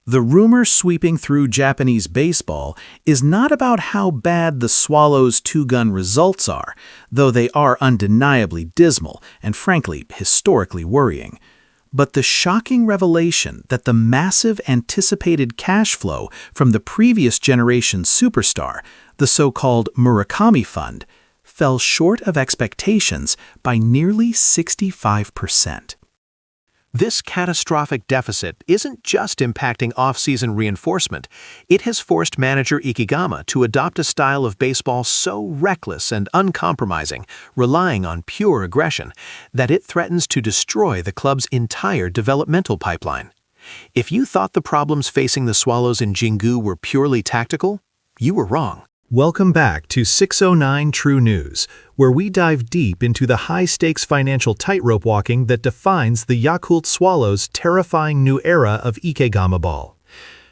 The rumor sweeping through Japanese baseball is not about how bad the Swallows' two-gun results are, though they are undeniably dismal and frankly historically worrying, but the shocking revelation that the massive anticipated cash flow from the previous generation's superstar, the so-called Murakami Fund, fell short of expectations by nearly 65%. This catastrophic deficit isn't just impacting off-season reinforcement. It has forced manager Ikeyama to adopt a style of baseball so reckless and uncompromising, relying on pure aggression, that it threatens to destroy the club's entire developmental pipeline. If you thought the problems facing the Swallows in Jingu were purely tactical, you were wrong. Welcome back to 609 True News, where we dive deep into the high-stakes financial tightrope walking that defines the Yakult Swallows' terrifying new era of Ikeyama ball.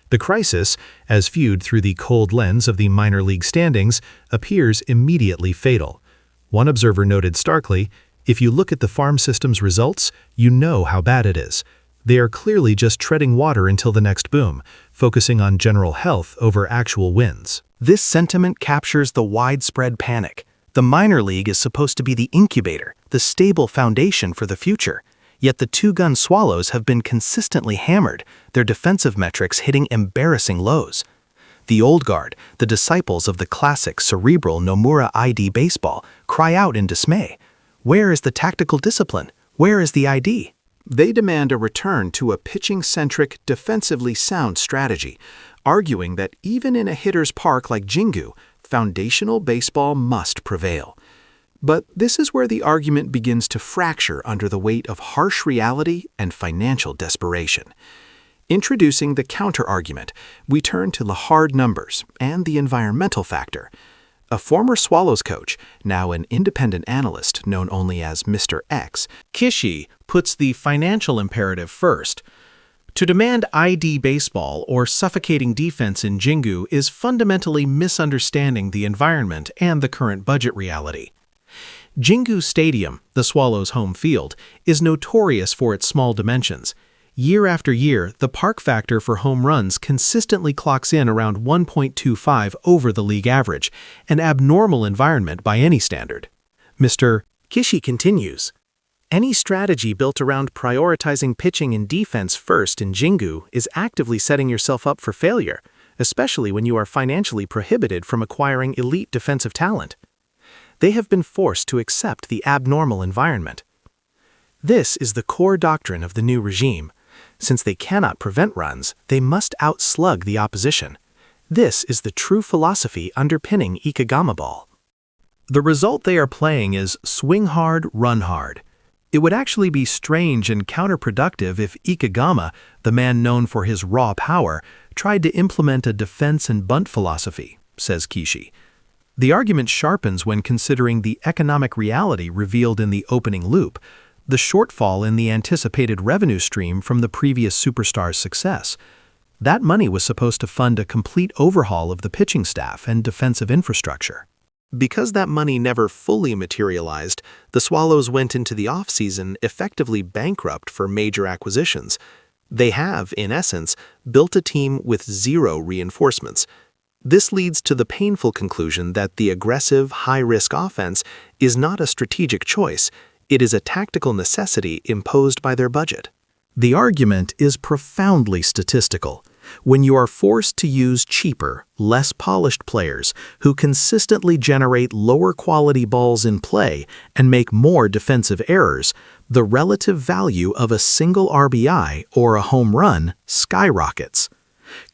The crisis, as viewed through the cold lens of the minor league standings, appears immediately fatal. One observer noted starkly, "If you look at the farm system's results, you know how bad it is. They are clearly just treading water until the next boom, focusing on general health over actual wins." This sentiment captures the widespread panic. The minor league is supposed to be the incubator, the stable foundation for the future. Yet the two-gun Swallows have been consistently hammered, their defensive metrics hitting embarrassing lows. The old guard, the disciples of the classic cerebral Nomura ID baseball, cry out in dismay. Where is the tactical discipline? Where is the ID? They demand a return to a pitching-centric, defensively sound strategy, arguing that even in a hitter's park like Jingu, foundational baseball must prevail. But this is where the argument begins to fracture under the weight of harsh reality and financial desperation. Introducing the counter-argument, we turn to the hard numbers and the environmental factor. A former Swallows coach, now an independent analyst known only as Mr. X, Kishi, puts the financial imperative first. To demand ID baseball or suffocating defense in Jingu is fundamentally misunderstanding the environment and the current budget reality. Jingu Stadium, the Swallows' home field, is notorious for its small dimensions. Year after year, the park factor for home runs consistently clocks in around 1.25 over the league average, an abnormal environment by any standard. Mr. Kishi continues, "Any strategy built around prioritizing pitching and defense first in Jingu is actively setting yourself up for failure, especially when you are financially prohibited from acquiring elite defensive talent. They have been forced to accept the abnormal environment. This is the core doctrine of the new regime. Since they cannot prevent runs, they must outslug the opposition. This is the true philosophy underpinning Ikeyama ball." The result they are playing is swing hard, run hard. It would actually be strange and counterproductive if Ikeyama, the man known for his raw power, tried to implement a defense and bunt philosophy, says Kishi. The argument sharpens when considering the economic reality revealed in the opening loop, the shortfall in the anticipated revenue stream from the previous superstar's success. That money was supposed to fund a complete overhaul of the pitching staff and defensive infrastructure. Because that money never fully materialized, the Swallows went into the offseason effectively bankrupt for major acquisitions. They have, in essence, built a team with zero reinforcements. This leads to the painful conclusion that the aggressive, high-risk offense is not a strategic choice. It is a tactical necessity imposed by their budget. The argument is profoundly statistical. When you are forced to use cheaper, less polished players who consistently generate lower quality balls in play and make more defensive errors, the relative value of a single RBI or a home run skyrockets.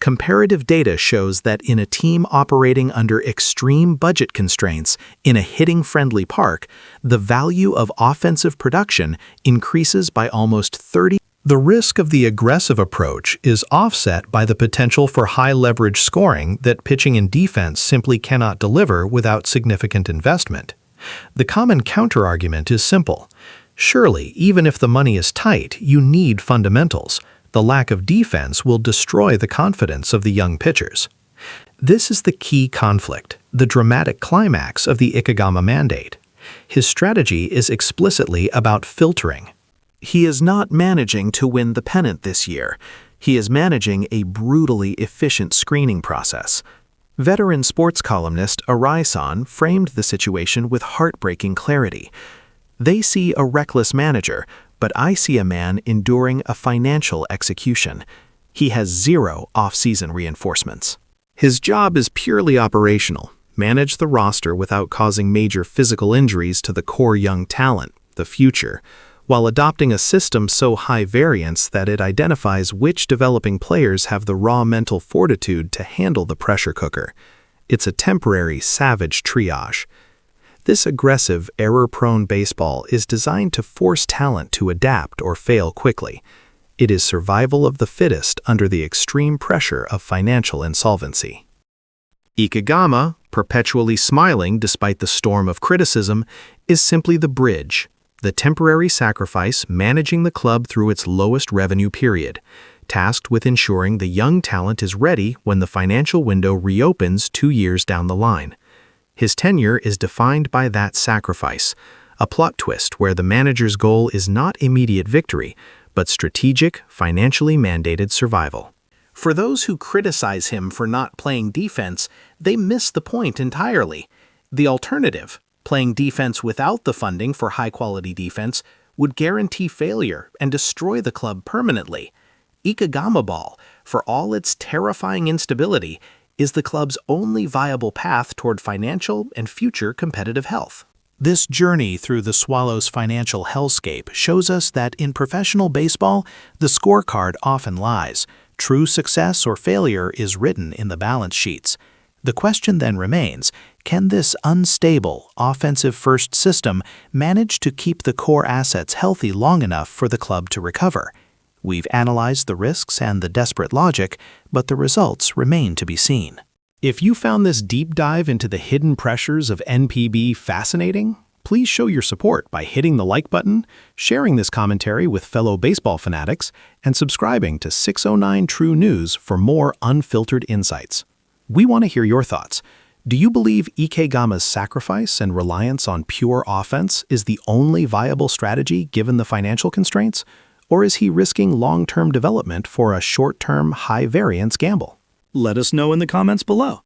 Comparative data shows that in a team operating under extreme budget constraints in a hitting-friendly park, the value of offensive production increases by almost 30%. The risk of the aggressive approach is offset by the potential for high-leverage scoring that pitching and defense simply cannot deliver without significant investment. The common counterargument is simple. Surely, even if the money is tight, you need fundamentals. The lack of defense will destroy the confidence of the young pitchers. This is the key conflict, the dramatic climax of the Ikeyama mandate. His strategy is explicitly about filtering. He is not managing to win the pennant this year. He is managing a brutally efficient screening process. Veteran sports columnist Arai-san framed the situation with heartbreaking clarity. They see a reckless manager, but I see a man enduring a financial execution. He has zero off-season reinforcements. His job is purely operational. Manage the roster without causing major physical injuries to the core young talent, the future, while adopting a system so high variance that it identifies which developing players have the raw mental fortitude to handle the pressure cooker. It's a temporary, savage triage. This aggressive, error-prone baseball is designed to force talent to adapt or fail quickly. It is survival of the fittest under the extreme pressure of financial insolvency. Ikeyama, perpetually smiling despite the storm of criticism, is simply the bridge, the temporary sacrifice managing the club through its lowest revenue period, tasked with ensuring the young talent is ready when the financial window reopens 2 years down the line. His tenure is defined by that sacrifice, a plot twist where the manager's goal is not immediate victory, but strategic, financially mandated survival. For those who criticize him for not playing defense, they miss the point entirely. The alternative, playing defense without the funding for high-quality defense, would guarantee failure and destroy the club permanently. Ikeyama ball, for all its terrifying instability, is the club's only viable path toward financial and future competitive health. This journey through the Swallows' financial hellscape shows us that in professional baseball, the scorecard often lies. True success or failure is written in the balance sheets. The question then remains, can this unstable, offensive-first system manage to keep the core assets healthy long enough for the club to recover? We've analyzed the risks and the desperate logic, but the results remain to be seen. If you found this deep dive into the hidden pressures of NPB fascinating, please show your support by hitting the like button, sharing this commentary with fellow baseball fanatics, and subscribing to 609 True News for more unfiltered insights. We want to hear your thoughts. Do you believe Ikeyama's sacrifice and reliance on pure offense is the only viable strategy given the financial constraints? Or is he risking long-term development for a short-term, high-variance gamble? Let us know in the comments below.